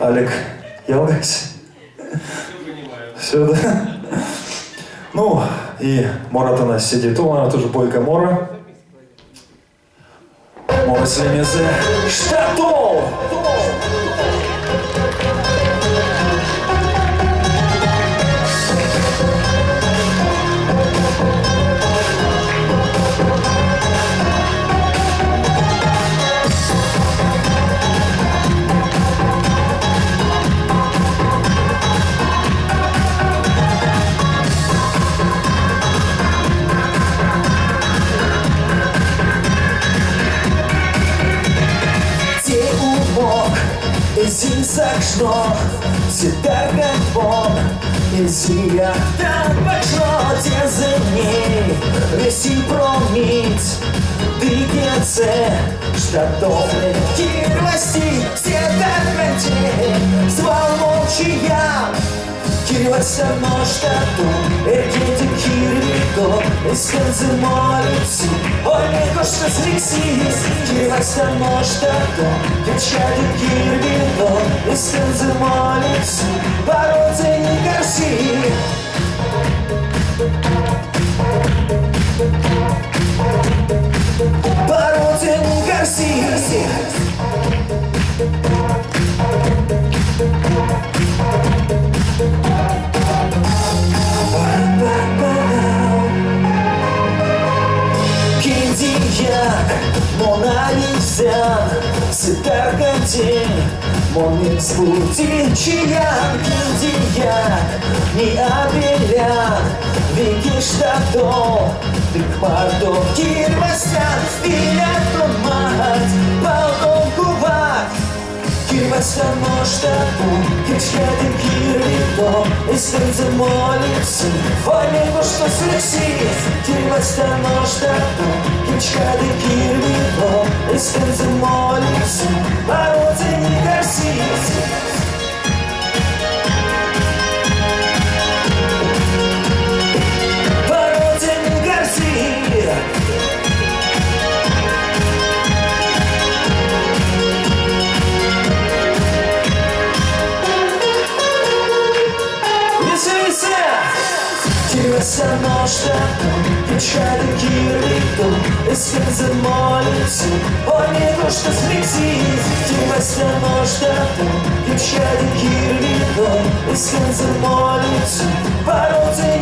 Алик, Ялгась. Все, да? Ну, и Морат у нас сидит. У нас тоже бойка Мора. Мора Слемезе. Штатов! Sakshno, si targan pon, si ja tam bakšno, tě zemí, vysí promít, dítěce, štatovny, kirvasti, světat mentě, zval molčí já, kirvasta noštatu, erketi kirvito, iskanzi molici, oj neko što zriksi, kirvasta noštatu, dječadi kirvito, iskanzi molici, barodze i garsi. Barodze i garsi. Монолизан, сытаргантин, монник спутин, чиян, киндиян, не абелян, веки штатов, тыкмардо, кирвастан, вилятон махат, балкон куват, кирвастан моштату, кичкады кирвито, истензе молится, ой, него что слекси, кирвастан моштату, кичкады кирвито, истензе молится, бародзе не гарси. Бародзе не гарси. Kirvasta noštatu, kečkada kirvito, iskanzi molici, oj nego što zriksi. Kirvasta noštatu, kečkada kirvito, iskanzi molici, barodze